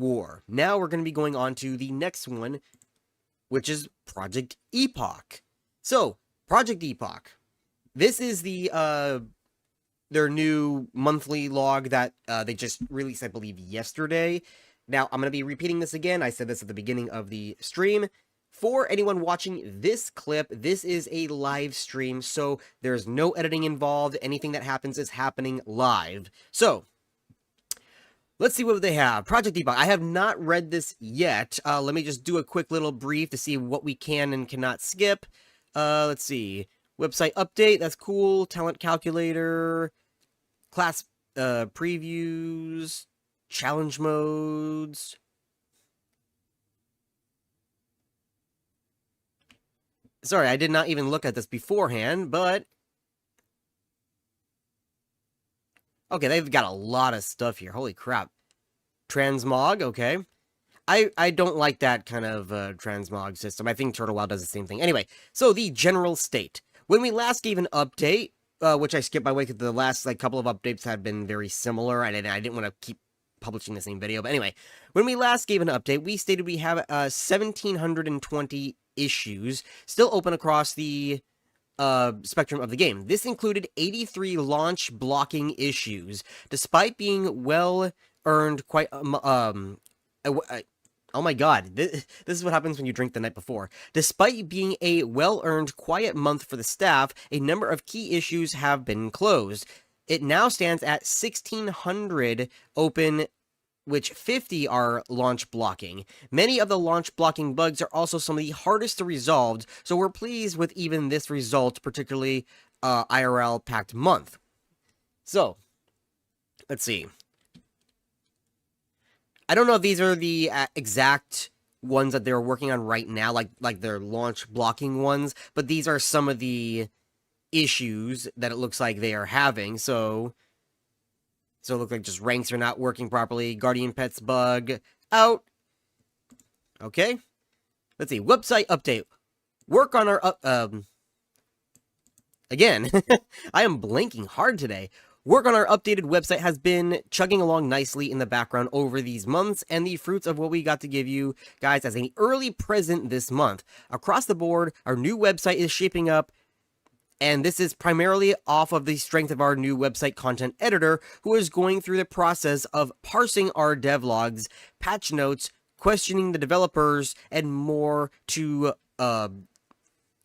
War. Now we're going to be going on to the next one, which is Project Epoch. So, Project Epoch. This is their new monthly log that they just released, I believe, yesterday. Now, I'm going to be repeating this again. I said this at the beginning of the stream. For anyone watching this clip, this is a live stream, so there's no editing involved. Anything that happens is happening live. So, let's see what they have. Project Epoch. I have not read this yet. Let me just do a quick little brief to see what we can and cannot skip. Let's see. Website update. That's cool. Talent calculator. Class previews. Challenge modes. Sorry, I did not even look at this beforehand, but... Okay, they've got a lot of stuff here. Holy crap. Transmog, okay. I don't like that kind of transmog system. I think Turtle Wow does the same thing. Anyway, so the general state. When we last gave an update, which I skipped by the way because the last couple of updates had been very similar, and I didn't want to keep publishing the same video. But anyway, when we last gave an update, we stated we have 1,720 issues still open across the spectrum of the game. This included 83 launch blocking issues, despite being well-earned quite oh my god, this is what happens when you drink the night before. Despite being a well-earned quiet month for the staff, a number of key issues have been closed. It now stands at 1,600 open, which 50 are launch blocking. Many of the launch blocking bugs are also some of the hardest to resolve, so we're pleased with even this result, particularly IRL packed month. So, let's see. I don't know if these are the exact ones that they're working on right now, like their launch blocking ones, but these are some of the issues that it looks like they are having. So it looks like just ranks are not working properly. Guardian Pets bug out. Okay. Let's see. Website update. Work on our again, I am blanking hard today. Work on our updated website has been chugging along nicely in the background over these months, and the fruits of what we got to give you guys as an early present this month. Across the board, our new website is shaping up, and this is primarily off of the strength of our new website content editor, who is going through the process of parsing our devlogs, patch notes, questioning the developers, and more to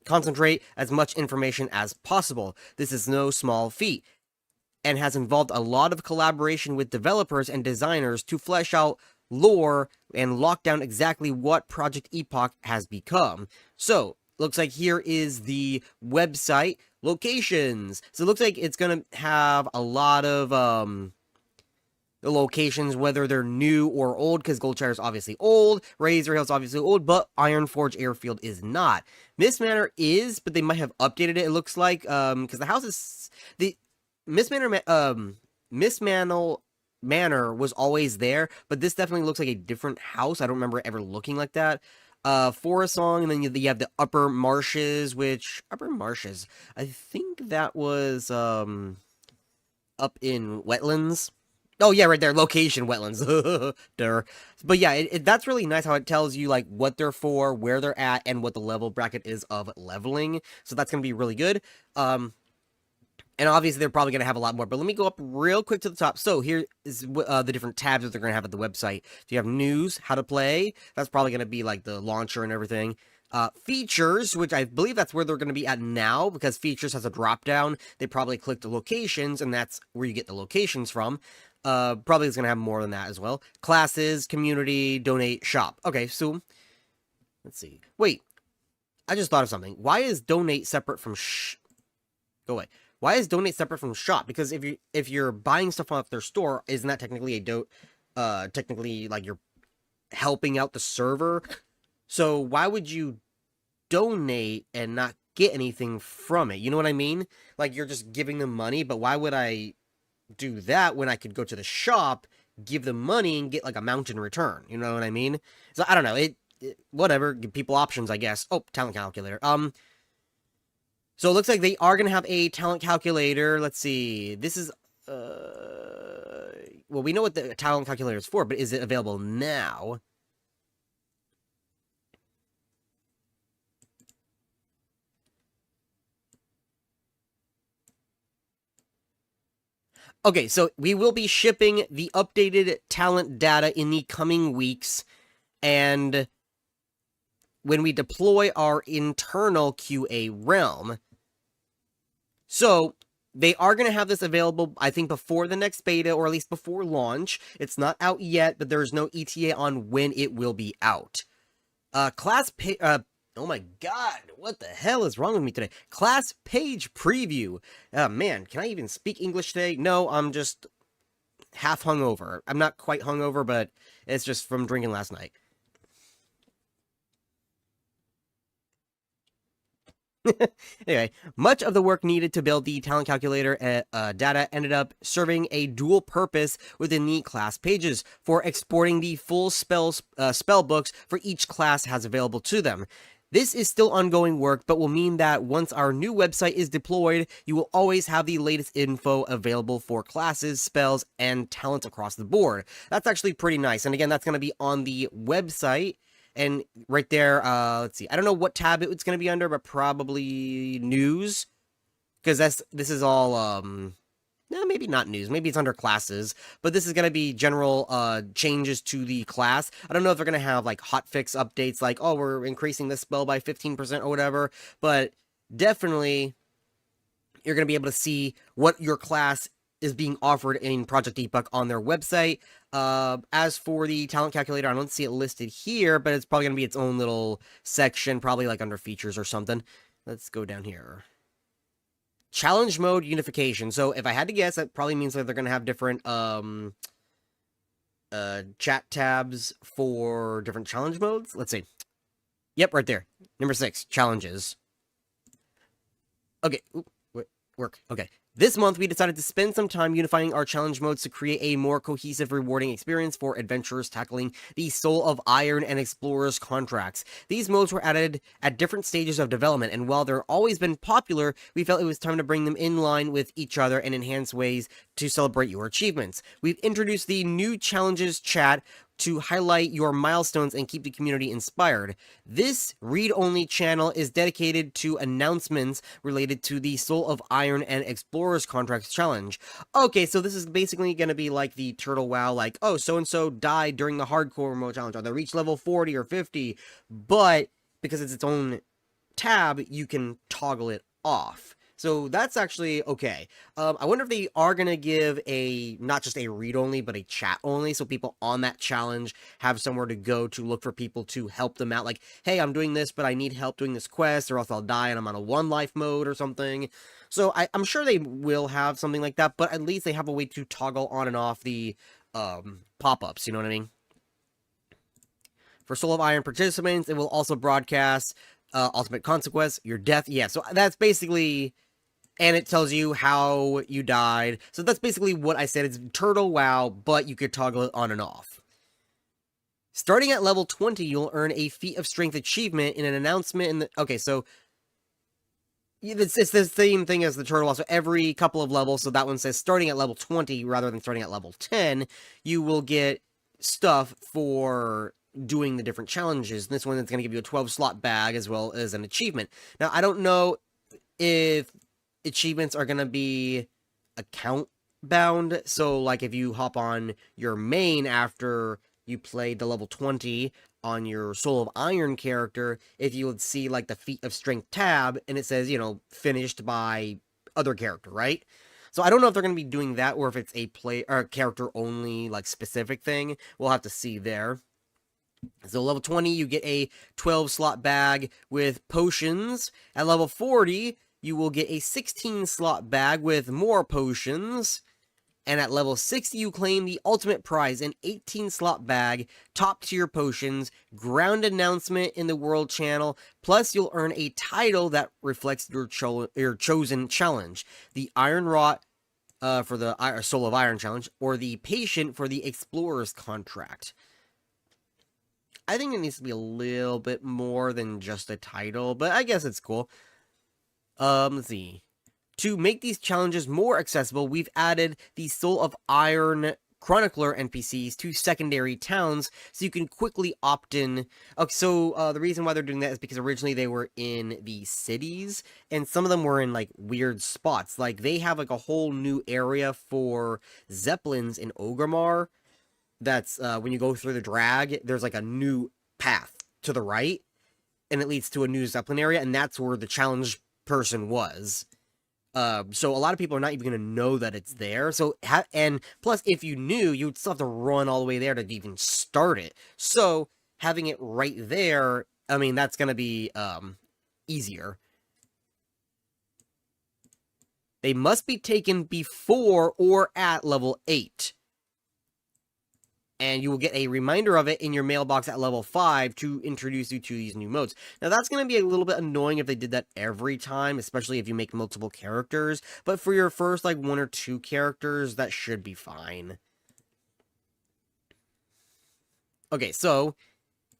concentrate as much information as possible. This is no small feat, and has involved a lot of collaboration with developers and designers to flesh out lore and lock down exactly what Project Epoch has become. So, looks like here is the website locations. So it looks like it's going to have a lot of the locations, whether they're new or old, because Goldshire is obviously old, Razor Hill is obviously old, but Ironforge Airfield is not. Miss Manor is, but they might have updated it, it looks like, because the house is... Miss Manor was always there, but this definitely looks like a different house. I don't remember it ever looking like that. Forest Song, and then you have the Upper Marshes, Upper Marshes, I think that was, up in Wetlands. Oh, yeah, right there, location, Wetlands, Durr. But yeah, that's really nice how it tells you, what they're for, where they're at, and what the level bracket is of leveling, so that's gonna be really good. And obviously, they're probably going to have a lot more. But let me go up real quick to the top. So here is the different tabs that they're going to have at the website. So you have news, how to play. That's probably going to be the launcher and everything. Features, which I believe that's where they're going to be at now, because features has a drop down. They probably click the locations, and that's where you get the locations from. Probably is going to have more than that as well. Classes, community, donate, shop. Okay, so let's see. Wait, I just thought of something. Why is donate separate from Go away. Why is donate separate from shop? Because if you're buying stuff off their store, isn't that technically technically you're helping out the server? So why would you donate and not get anything from it? You know what I mean? You're just giving them money, but why would I do that when I could go to the shop, give them money, and get a mountain return? You know what I mean? So I don't know. Whatever. Give people options, I guess. Oh, talent calculator. So it looks like they are going to have a talent calculator. Let's see. This is, well, we know what the talent calculator is for, but is it available now? Okay, so we will be shipping the updated talent data in the coming weeks, and when we deploy our internal QA realm. So they are going to have this available, I think, before the next beta, or at least before launch. It's not out yet, but there's no ETA on when it will be out. Oh my god, what the hell is wrong with me today? Class page preview. Man, can I even speak English today? No, I'm just half hungover. I'm not quite hungover, but it's just from drinking last night. Anyway, much of the work needed to build the talent calculator data ended up serving a dual purpose within the class pages for exporting the full spell books for each class has available to them. This is still ongoing work, but will mean that once our new website is deployed, you will always have the latest info available for classes, spells, and talents across the board. That's actually pretty nice. And again, that's going to be on the website. And right there, let's see. I don't know what tab it's going to be under, but probably news. Because this is all, no, maybe not news. Maybe it's under classes. But this is going to be general changes to the class. I don't know if they're going to have, like, hotfix updates, like, oh, we're increasing this spell by 15% or whatever. But definitely, you're going to be able to see what your class is being offered in Project Epoch on their website. As for the talent calculator, I don't see it listed here, but it's probably going to be its own little section, probably like under features or something. Let's go down here. Challenge mode unification. So if I had to guess, that probably means that they're going to have different chat tabs for different challenge modes. Let's see. Yep, right there. Number 6, challenges. Okay. Oop, work. Okay. This month, we decided to spend some time unifying our challenge modes to create a more cohesive, rewarding experience for adventurers tackling the Soul of Iron and Explorers contracts. These modes were added at different stages of development, and while they've always been popular, we felt it was time to bring them in line with each other and enhance ways to celebrate your achievements. We've introduced the new challenges chat to highlight your milestones and keep the community inspired. This read-only channel is dedicated to announcements related to the Soul of Iron and Explorers Contracts Challenge. Okay, so this is basically going to be like the Turtle WoW, like, oh, so-and-so died during the hardcore mode challenge, or they reached level 40 or 50, but because it's its own tab, you can toggle it off. So that's actually okay. I wonder if they are going to give not just a read-only, but a chat-only, so people on that challenge have somewhere to go to look for people to help them out. Like, hey, I'm doing this, but I need help doing this quest, or else I'll die and I'm on a one-life mode or something. So I'm sure they will have something like that, but at least they have a way to toggle on and off the pop-ups, you know what I mean? For Soul of Iron participants, it will also broadcast Ultimate Consequence, your death. Yeah, so that's basically... And it tells you how you died. So that's basically what I said. It's Turtle WoW, but you could toggle it on and off. Starting at level 20, you'll earn a Feat of Strength achievement in an announcement in the... Okay, so... It's the same thing as the Turtle WoW. So every couple of levels, so that one says starting at level 20 rather than starting at level 10, you will get stuff for doing the different challenges. And this one is going to give you a 12-slot bag as well as an achievement. Now, I don't know if achievements are going to be account bound, so like if you hop on your main after you played the level 20 on your Soul of Iron character, if you would see like the Feat of Strength tab and it says, you know, finished by other character, right? So I don't know if they're going to be doing that or if it's a character only like specific thing. We'll have to see there. So level 20 you get a 12-slot bag with potions. At level 40 you will get a 16-slot bag with more potions. And at level 60, you claim the ultimate prize, an 18-slot bag, top-tier potions, ground announcement in the World Channel, plus you'll earn a title that reflects your chosen challenge. The Iron Wrought for the Soul of Iron challenge, or the Patient for the Explorer's contract. I think it needs to be a little bit more than just a title, but I guess it's cool. Let's see. To make these challenges more accessible, we've added the Soul of Iron chronicler NPCs to secondary towns, so you can quickly opt in. Okay, so the reason why they're doing that is because originally they were in the cities, and some of them were in like weird spots. Like they have like a whole new area for zeppelins in Orgrimmar. That's when you go through the drag, there's like a new path to the right, and it leads to a new zeppelin area, and that's where the challenge person was. So a lot of people are not even going to know that it's there. So, and plus, if you knew, you would still have to run all the way there to even start it. So, having it right there, I mean, that's going to be, easier. They must be taken before or at level 8. And you will get a reminder of it in your mailbox at level 5 to introduce you to these new modes. Now, that's going to be a little bit annoying if they did that every time, especially if you make multiple characters, but for your first, like, 1 or 2 characters, that should be fine. Okay, so,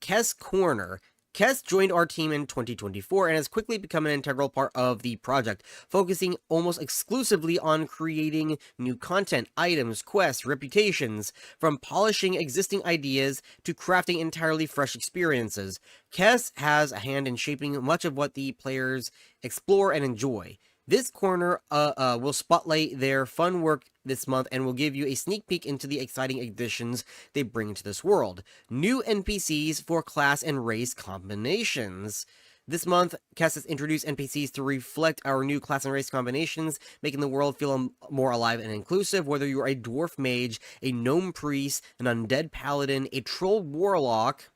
Kess Corner. Kess joined our team in 2024 and has quickly become an integral part of the project, focusing almost exclusively on creating new content, items, quests, reputations, from polishing existing ideas to crafting entirely fresh experiences. Kess has a hand in shaping much of what the players explore and enjoy. This corner will spotlight their fun work this month and will give you a sneak peek into the exciting additions they bring to this world. New NPCs for class and race combinations. This month, Kess has introduced NPCs to reflect our new class and race combinations, making the world feel more alive and inclusive. Whether you're a dwarf mage, a gnome priest, an undead paladin, a troll warlock,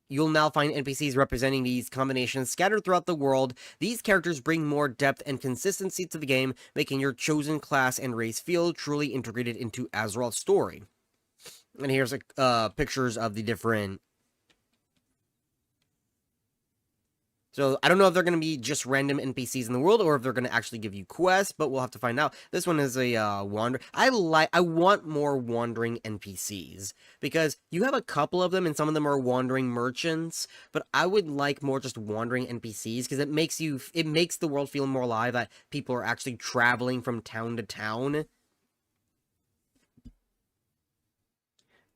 you'll now find NPCs representing these combinations scattered throughout the world. These characters bring more depth and consistency to the game, making your chosen class and race feel truly integrated into Azeroth's story. And here's pictures of the different... So, I don't know if they're going to be just random NPCs in the world, or if they're going to actually give you quests, but we'll have to find out. This one is a wander. I want more wandering NPCs, because you have a couple of them, and some of them are wandering merchants, but I would like more just wandering NPCs, because it makes the world feel more alive, that people are actually traveling from town to town.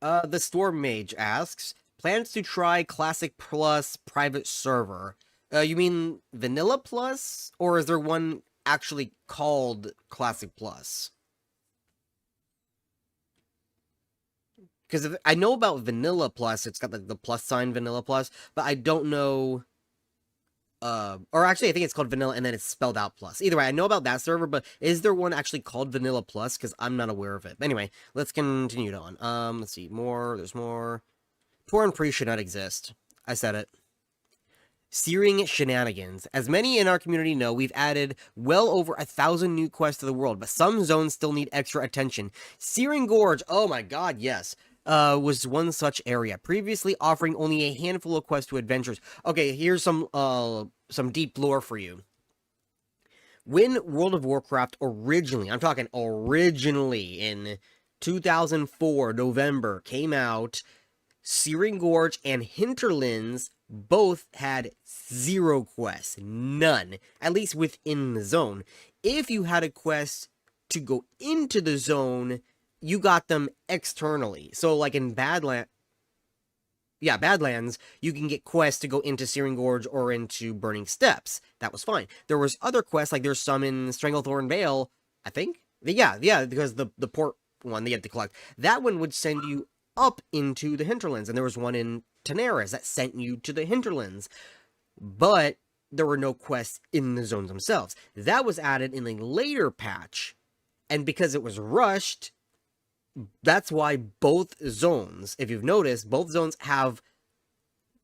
The Storm Mage asks, plans to try Classic Plus private server. You mean Vanilla Plus? Or is there one actually called Classic Plus? Because I know about Vanilla Plus, it's got the plus sign Vanilla Plus, but I don't know... or actually, I think it's called Vanilla and then it's spelled out Plus. Either way, I know about that server, but is there one actually called Vanilla Plus? Because I'm not aware of it. Anyway, let's continue on. Let's see, there's more. Torn Priest should not exist. I said it. Searing Shenanigans. As many in our community know, we've added well over 1,000 new quests to the world, but some zones still need extra attention. Searing Gorge, oh my god, yes, was one such area, previously offering only a handful of quests to adventurers. Okay, here's some deep lore for you. When World of Warcraft originally, I'm talking originally, in 2004, November, came out, Searing Gorge and Hinterlands both had 0 quests. None. At least within the zone. If you had a quest to go into the zone, you got them externally. So, like in Badlands, you can get quests to go into Searing Gorge or into Burning Steppes. That was fine. There was other quests, like there's some in Stranglethorn Vale, I think? Yeah, because the port one that you have to collect. That one would send you up into the hinterlands, and there was one in Tenaris that sent you to the hinterlands, but there were no quests in the zones themselves. That was added in a later patch, and because it was rushed, that's why both zones, if you've noticed, both zones have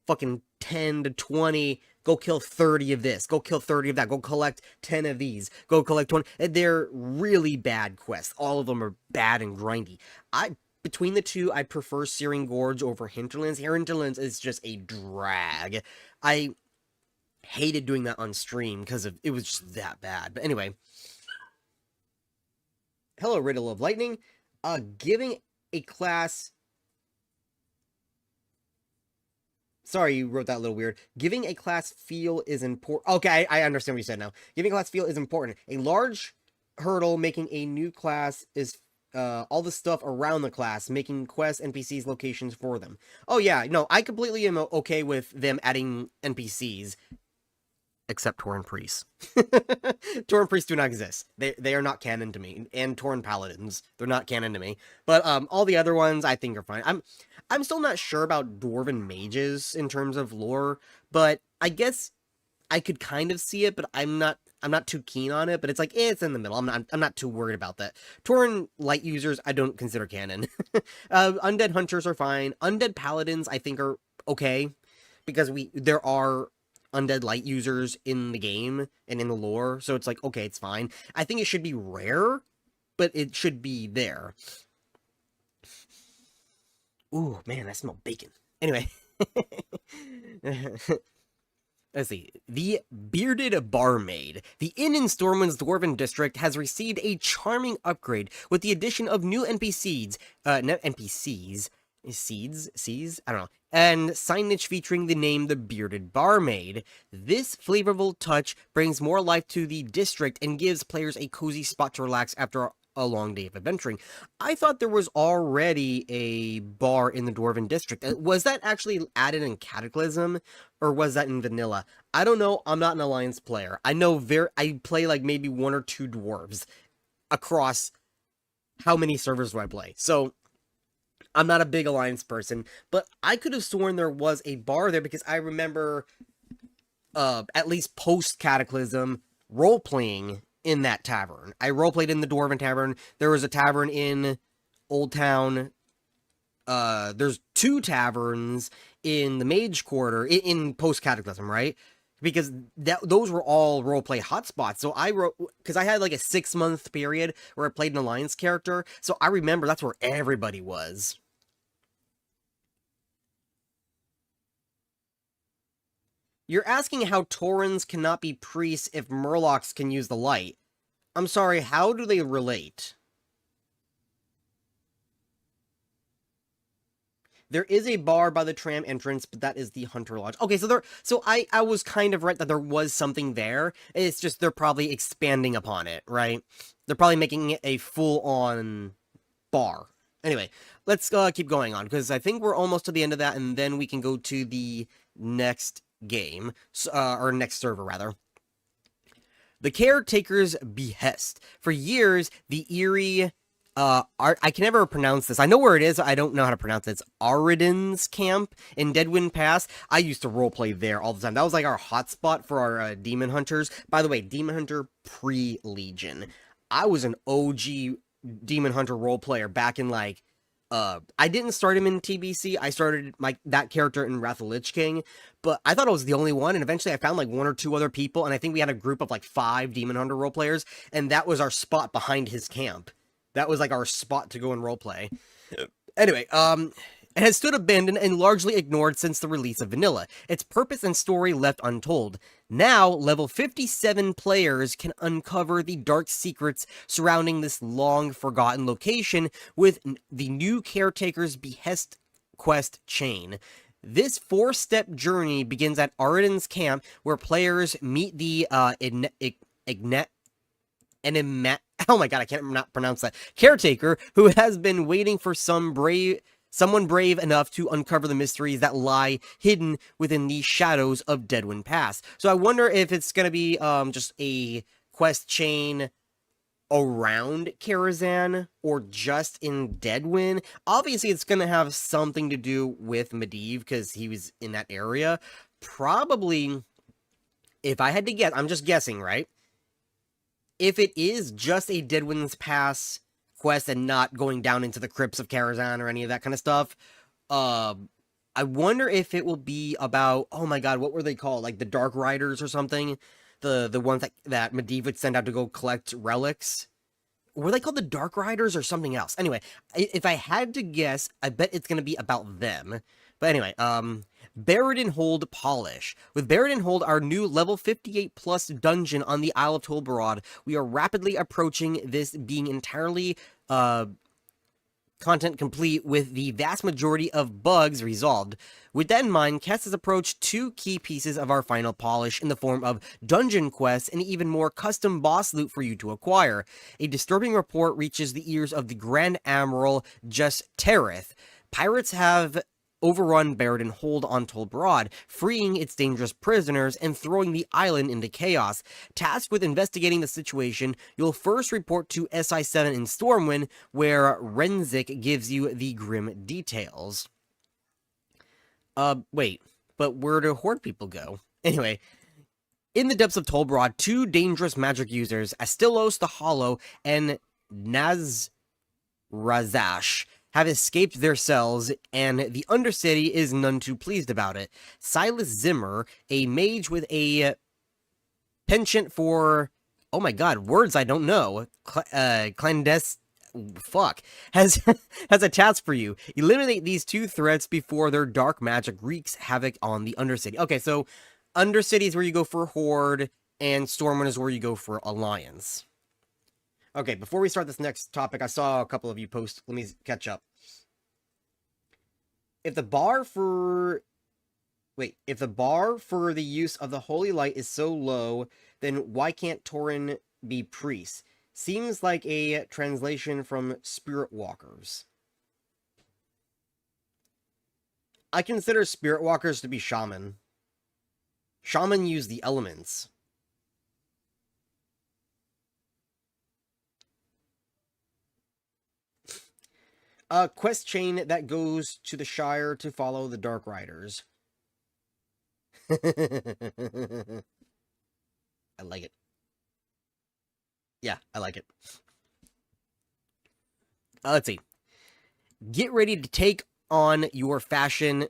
fucking 10 to 20, go kill 30 of this, go kill 30 of that, go collect 10 of these, go collect 20, and they're really bad quests. All of them are bad and grindy. Between the two, I prefer Searing Gorge over Hinterlands. Hinterlands is just a drag. I hated doing that on stream because it was just that bad. But anyway. Hello, Riddle of Lightning. Giving a class... Sorry, you wrote that a little weird. Giving a class feel is important. Okay, I understand what you said now. Giving a class feel is important. A large hurdle making a new class is all the stuff around the class, making quests, NPCs, locations for them. Oh yeah, no, I completely am okay with them adding NPCs, except Tauren priests. Tauren priests do not exist. They are not canon to me, and Tauren paladins, they're not canon to me. But all the other ones I think are fine. I'm still not sure about dwarven mages in terms of lore, but I guess I could kind of see it, but I'm not too keen on it, but it's like, it's in the middle. I'm not too worried about that. Tauren light users, I don't consider canon. Undead hunters are fine. Undead paladins, I think, are okay, because there are undead light users in the game and in the lore, so it's like, okay, it's fine. I think it should be rare, but it should be there. Ooh, man, I smell bacon. Anyway. Let's see. The Bearded Barmaid. The inn in Stormwind's Dwarven District has received a charming upgrade with the addition of new NPCs. Seeds? I don't know. And signage featuring the name The Bearded Barmaid. This flavorful touch brings more life to the district and gives players a cozy spot to relax after a long day of adventuring. I thought there was already a bar in the Dwarven District. Was that actually added in Cataclysm, or was that in Vanilla? I don't know. I'm not an Alliance player. I play like maybe 1 or 2 dwarves across how many servers do I play. So I'm not a big Alliance person, but I could have sworn there was a bar there because I remember at least post Cataclysm role-playing in that tavern. I roleplayed in the Dwarven Tavern. There was a tavern in Old Town. There's 2 taverns in the Mage Quarter in post Cataclysm, right? Because those were all roleplay hotspots. So because I had like a 6-month period where I played an Alliance character, so I remember that's where everybody was. You're asking how Taurens cannot be priests if Murlocs can use the light. I'm sorry, how do they relate? There is a bar by the tram entrance, but that is the Hunter Lodge. Okay, so I was kind of right that there was something there. It's just they're probably expanding upon it, right? They're probably making it a full-on bar. Anyway, let's keep going on, because I think we're almost to the end of that, and then we can go to the next game, or next server, rather. The Caretaker's Behest. For years, the eerie, I can never pronounce this. I know where it is, I don't know how to pronounce it. It's Baradin's camp in Deadwind Pass. I used to roleplay there all the time. That was like our hotspot for our demon hunters. By the way, demon hunter pre-Legion. I was an OG demon hunter roleplayer back in like, I didn't start him in TBC. I started that character in Wrath of the Lich King, but I thought I was the only one, and eventually I found like 1 or 2 other people, and I think we had a group of like 5 Demon Hunter roleplayers, and that was our spot behind his camp. That was like our spot to go and roleplay. Anyway, it has stood abandoned and largely ignored since the release of Vanilla, its purpose and story left untold. Now, level 57 players can uncover the dark secrets surrounding this long-forgotten location with the new Caretaker's Behest quest chain. This 4-step journey begins at Aradin's camp, where players meet the oh my god, I can't not pronounce that, Caretaker, who has been waiting for someone brave enough to uncover the mysteries that lie hidden within the shadows of Deadwind Pass. So I wonder if it's going to be just a quest chain around Karazhan or just in Deadwind. Obviously, it's going to have something to do with Medivh because he was in that area. Probably, if I had to guess, I'm just guessing, right? If it is just a Deadwind's Pass quest and not going down into the crypts of Karazhan or any of that kind of stuff, I wonder if it will be about, oh my god, what were they called? Like the Dark Riders or something? The ones that Medivh would send out to go collect relics? Were they called the Dark Riders or something else? Anyway, if I had to guess, I bet it's going to be about them. But anyway, Baradin Hold Polish. With Baradin Hold, our new level 58 plus dungeon on the Isle of Tolbarad, we are rapidly approaching this being entirely content complete with the vast majority of bugs resolved. With that in mind, Kess has approached two key pieces of our final polish in the form of dungeon quests and even more custom boss loot for you to acquire. A disturbing report reaches the ears of the Grand Admiral Just Terith. Pirates have overrun Baradin Hold on Tol Barad, freeing its dangerous prisoners and throwing the island into chaos. Tasked with investigating the situation, you'll first report to SI-7 in Stormwind, where Renzik gives you the grim details. Wait, but where do Horde people go? Anyway, in the depths of Tol Barad, two dangerous magic users, Astilos the Hollow and Nazrazash, have escaped their cells, and the Undercity is none too pleased about it. Silas Zimmer, a mage with a penchant for, oh my god, words I don't know, has a task for you. Eliminate these two threats before their dark magic wreaks havoc on the Undercity. Okay, so Undercity is where you go for Horde, and Stormwind is where you go for Alliance. Okay, before we start this next topic, I saw a couple of you post. Let me catch up. If the bar for the use of the Holy Light is so low, then why can't Tauren be priest? Seems like a translation from Spirit Walkers. I consider Spirit Walkers to be shaman. Shaman use the elements. A quest chain that goes to the Shire to follow the Dark Riders. I like it. Yeah, I like it. Let's see. Get ready to take on your fashion.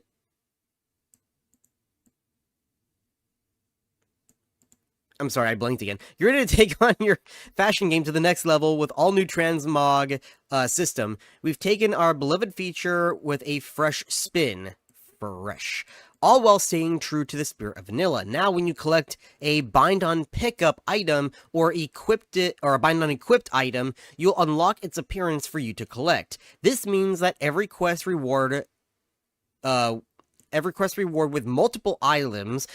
I'm sorry, I blinked again. You're ready to take on your fashion game to the next level with all new transmog system. We've taken our beloved feature with a fresh spin. Fresh. All while staying true to the spirit of vanilla. Now, when you collect a bind-on pickup item or a bind-on equipped item, you'll unlock its appearance for you to collect. This means that every quest reward with multiple items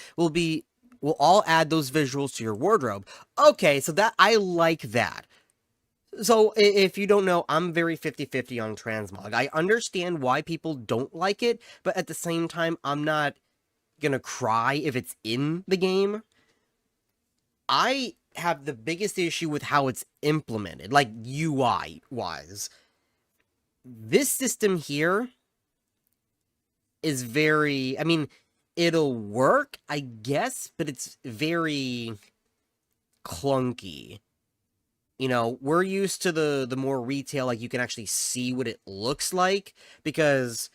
will all add those visuals to your wardrobe. Okay, so that I like that. So, if you don't know, I'm very 50-50 on transmog. I understand why people don't like it, but at the same time, I'm not gonna cry if it's in the game. I have the biggest issue with how it's implemented, like UI-wise. This system here is very, I mean, it'll work, I guess, but it's very clunky. You know, we're used to the more retail, like, you can actually see what it looks like, because,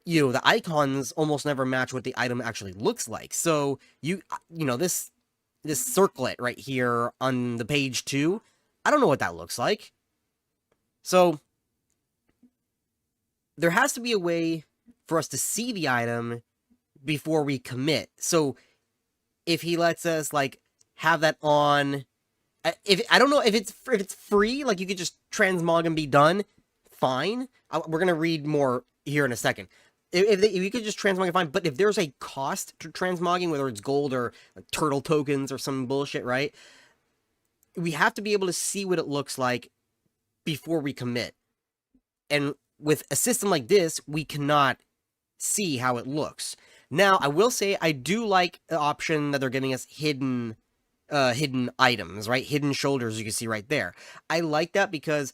you know, the icons almost never match what the item actually looks like. So, you know, this circlet right here on the page 2, I don't know what that looks like. So, there has to be a way for us to see the item before we commit. So, if he lets us, like, have that on, I don't know if it's free, like you could just transmog and be done, fine. We're gonna read more here in a second. If you could just transmog and fine, but if there's a cost to transmogging, whether it's gold or like turtle tokens or some bullshit, right? We have to be able to see what it looks like before we commit. And with a system like this, we cannot see how it looks. Now, I will say I do like the option that they're giving us hidden items, right? Hidden shoulders, you can see right there. I like that because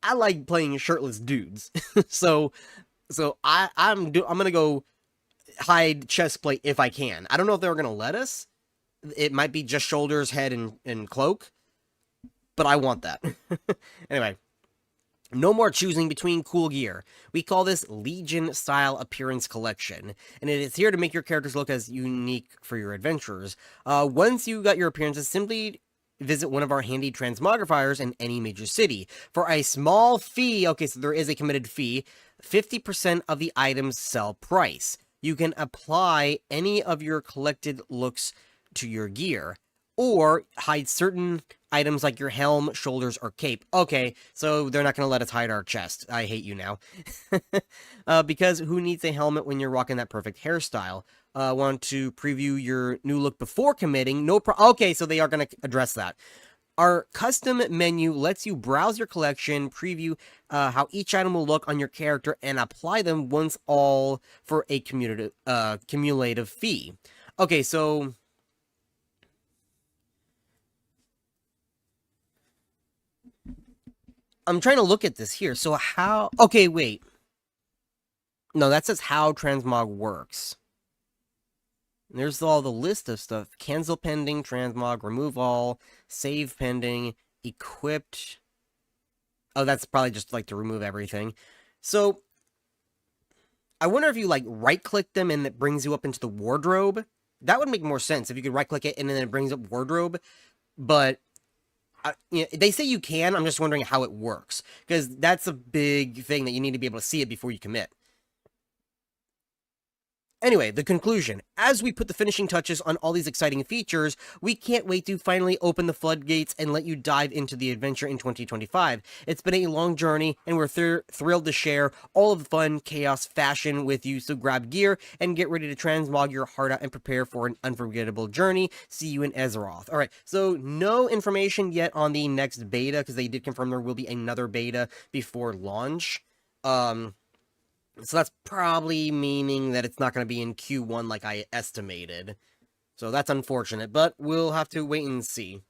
I like playing shirtless dudes. so I'm gonna go hide chest plate if I can. I don't know if they're gonna let us. It might be just shoulders, head, and cloak, but I want that. Anyway. No more choosing between cool gear. We call this Legion-style appearance collection, and it is here to make your characters look as unique for your adventurers. Once you got your appearances, simply visit one of our handy transmogrifiers in any major city. For a small fee, okay, so there is a committed fee, 50% of the item's sell price. You can apply any of your collected looks to your gear. or hide certain items like your helm, shoulders, or cape. Okay, so they're not going to let us hide our chest. I hate you now. Because who needs a helmet when you're rocking that perfect hairstyle? Want to preview your new look before committing? No Okay, so they are going to address that. Our custom menu lets you browse your collection, preview how each item will look on your character, and apply them once all for a cumulative fee. Okay, so I'm trying to look at this here. So how... Okay, wait. No, that says how Transmog works. There's all the list of stuff. Cancel pending, Transmog, remove all, save pending, equipped. Oh, that's probably just like to remove everything. So, I wonder if you like right-click them and it brings you up into the wardrobe. That would make more sense if you could right-click it and then it brings up wardrobe. But they say you can. I'm just wondering how it works, because that's a big thing that you need to be able to see it before you commit. Anyway, the conclusion. As we put the finishing touches on all these exciting features, we can't wait to finally open the floodgates and let you dive into the adventure in 2025. It's been a long journey, and we're thrilled to share all of the fun, chaos, fashion with you, so grab gear and get ready to transmog your heart out and prepare for an unforgettable journey. See you in Azeroth. Alright, so no information yet on the next beta, because they did confirm there will be another beta before launch. So that's probably meaning that it's not going to be in Q1 like I estimated. So that's unfortunate, but we'll have to wait and see.